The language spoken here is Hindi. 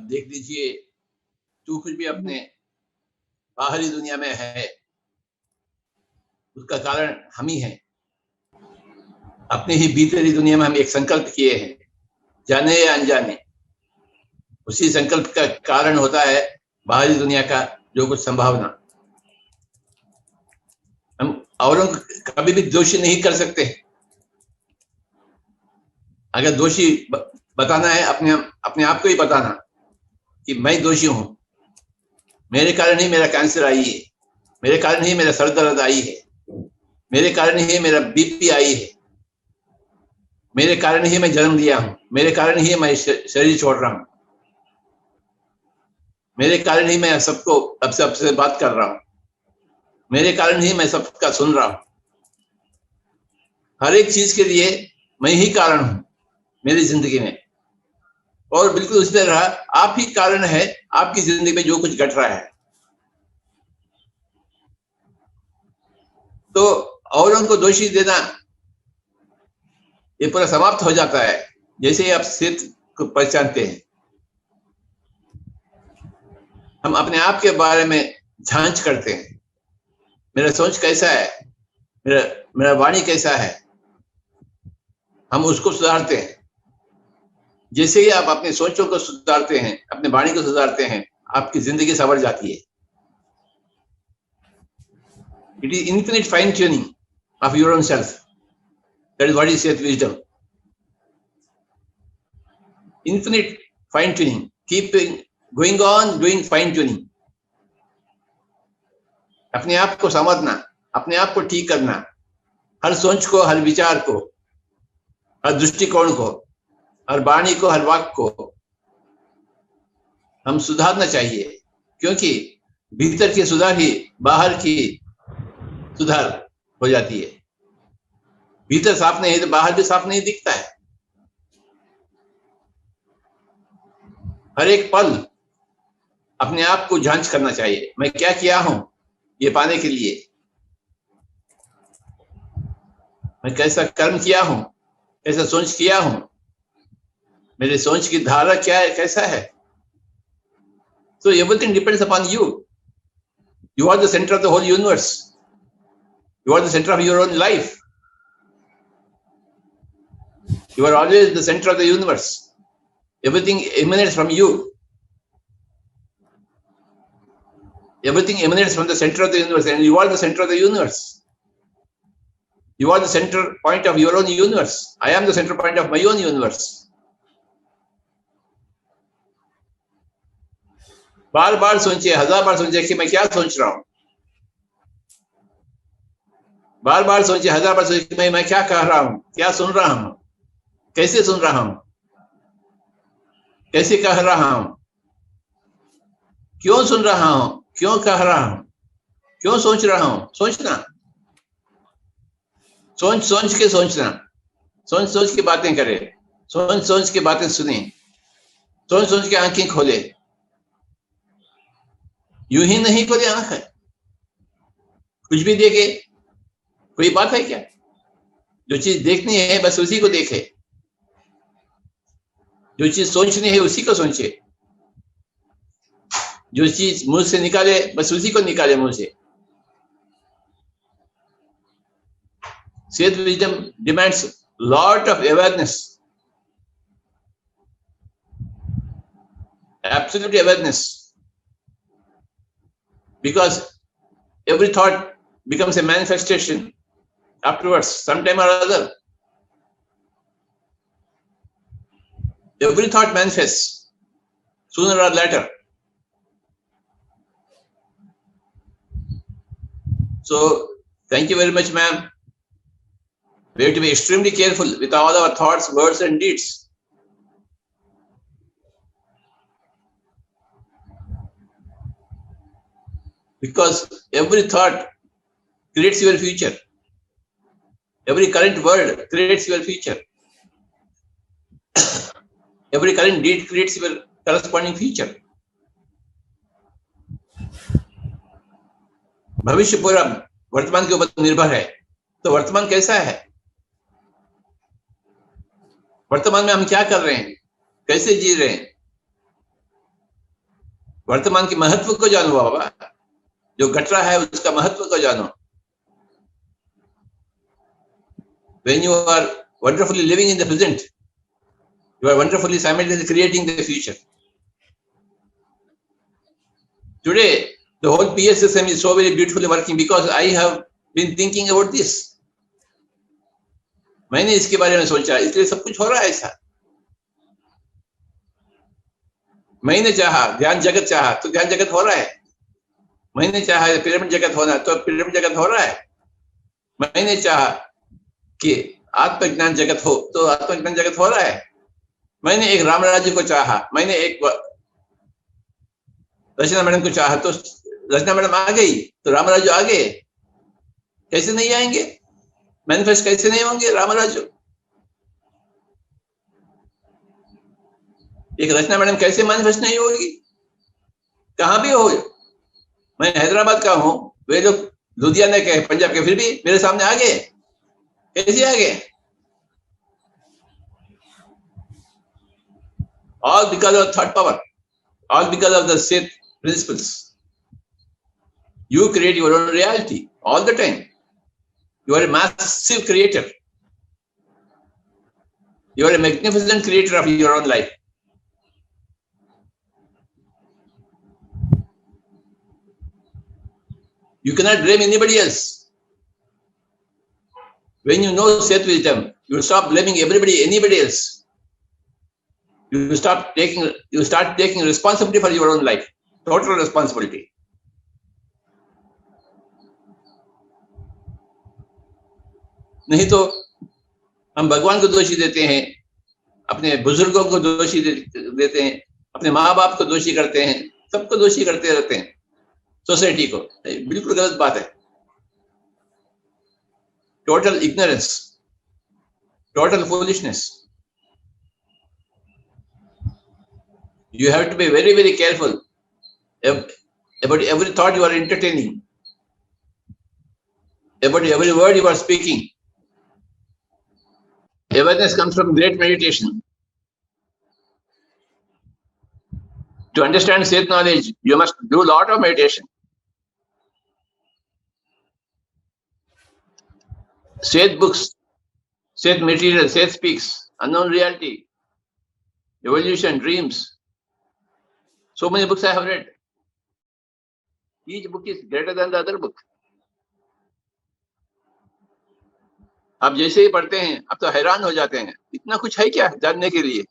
देख लीजिए, जो कुछ भी अपने बाहरी दुनिया में है, उसका कारण हम ही हैं। अपने ही भीतरी दुनिया में हम एक संकल्प किए हैं, जाने या अनजाने। उसी संकल्प का कारण होता है बाहरी दुनिया का जो कुछ संभावना। हम औरों को कभी भी दोषी नहीं कर सकते। अगर दोषी बताना है, अपने आप को ही बताना कि मैं दोषी हूं, मेरे कारण ही मेरा कैंसर आई है, मेरे कारण ही मेरा सर दर्द आई है, मेरे कारण ही मेरा बीपी आई है, मेरे कारण ही मैं जन्म लिया हूं, मेरे कारण ही मैं शरीर छोड़ रहा हूं, मेरे कारण ही मैं सबको अब सबसे बात कर रहा हूं, मेरे कारण ही मैं सबका सुन रहा हूं। हर एक चीज के लिए मैं ही कारण हूं मेरी जिंदगी में। और बिल्कुल उसी तरह आप ही कारण है आपकी जिंदगी में जो कुछ घट रहा है। तो औरों को दोषी देना ये पूरा समाप्त हो जाता है जैसे ही आप स्थिति को पहचानते हैं। हम अपने आप के बारे में जांच करते हैं, मेरा सोच कैसा है, मेरा वाणी कैसा है, हम उसको सुधारते हैं। जैसे ही आप अपनी सोचों को सुधारते हैं, अपने वाणी को सुधारते हैं, आपकी जिंदगी संवर जाती है। It is infinite fine tuning of your own self. That is what is said wisdom. Infinite fine tuning, keeping going on doing fine tuning. अपने आप को समझना, अपने आप को ठीक करना, हर सोच को, हर विचार को, हर दृष्टिकोण को, हर वाणी को, हर वाक्य को हम सुधारना चाहिए। क्योंकि भीतर की सुधार ही बाहर की सुधार हो जाती है। भीतर साफ नहीं है तो बाहर भी साफ नहीं दिखता है। हर एक पल अपने आप को जांच करना चाहिए, मैं क्या किया हूं ये पाने के लिए, मैं कैसा कर्म किया हूं, कैसा सोच किया हूं, मेरे सोच की धारा क्या है, कैसा है। So everything depends upon you. You are the center of the whole universe. You are the center of your own life. You are always the center of the universe. Everything emanates from you. Everything emanates from the center of the universe, and you are the center of the universe. You are the center point of your own universe. I am the center point of my own universe. बार बार सोचिए, हजार बार सोचिए कि मैं क्या सोच रहा हूं। बार बार सोचिए, हजार बार सोचिए कि मैं क्या कह रहा हूं, क्या सुन रहा हूं, कैसे सुन रहा हूं, कैसे कह रहा हूं, क्यों सुन रहा हूं, क्यों कह रहा हूं, क्यों सोच रहा हूं। सोचना, सोच सोच के सोचना, सोच सोच के बातें करे, सोच सोच के बातें सुने, सोच सोच के आंखें खोले। यूं ही नहीं खोले आंख है, कुछ भी देखे, कोई बात है क्या। जो चीज देखनी है बस उसी को देखे, जो चीज सोचनी है उसी को सोचे, जो चीज मुंह से निकाले बस उसी को निकाले मुंह से। Said wisdom demands lot of awareness, absolute awareness, because every thought becomes a manifestation afterwards, sometime or other. Every thought manifests sooner or later. So, thank you very much, ma'am. We have to be extremely careful with all our thoughts, words, and deeds. Because every thought creates your future. Every current word creates your future. Every current deed creates your corresponding future. भविष्य पूरा वर्तमान के ऊपर निर्भर है। तो वर्तमान कैसा है, वर्तमान में हम क्या कर रहे हैं, कैसे जी रहे हैं, वर्तमान के महत्व को जानो बाबा, जो घट रहा है उसका महत्व को जानो। When you are wonderfully living in the present, you are wonderfully simultaneously creating the future. Today, the whole PS system is so very beautifully working because I have been thinking about this. मैंने इसके बारे में सोचा, इसलिए सब कुछ हो रहा है ऐसा। मैंने चाहा ध्यान जगत चाहा तो ध्यान जगत हो रहा है। मैंने चाहा पिरामिड जगत होना तो पिरामिड जगत हो रहा है। मैंने चाहा कि आत्मज्ञान जगत हो तो आत्मज्ञान जगत हो रहा है। मैंने एक राम राज्य को चाहा, मैंने एक रचना मैडम को चाहा तो रचना मैडम आ गई तो राम राज्य आ गए। कैसे नहीं आएंगे? मैनिफेस्ट कैसे नहीं होंगे राम राज्य? एक रचना मैडम कैसे मैनिफेस्ट नहीं होगी? कहां भी हो। मैं हैदराबाद का हूं, वे लोग लुधियाना के पंजाब के, फिर भी मेरे सामने आ गए। कैसे आ गए? All because of thought power, all because of the Seth principles. You create your own reality all the time. You are a massive creator. You are a magnificent creator of your own life. You cannot blame anybody else. When you know Seth wisdom, you will stop blaming everybody, anybody else. You start taking responsibility for your own life, total responsibility. नहीं तो हम भगवान को दोषी देते हैं, अपने बुजुर्गों को दोषी देते हैं, अपने माँ बाप को दोषी करते हैं, सबको दोषी करते रहते हैं, सोसाइटी को। बिल्कुल गलत बात है। Total ignorance, total foolishness. You have to be very, very careful about every thought you are entertaining, about every word you are speaking. Awareness comes from great meditation. To understand Seth knowledge, you must do a lot of meditation. Seth books, Seth material, Seth speaks, unknown reality, evolution, dreams. So many books I have read. Each book is greater than the other book. आप जैसे ही पढ़ते हैं आप तो हैरान हो जाते हैं, इतना कुछ है क्या जानने के लिए।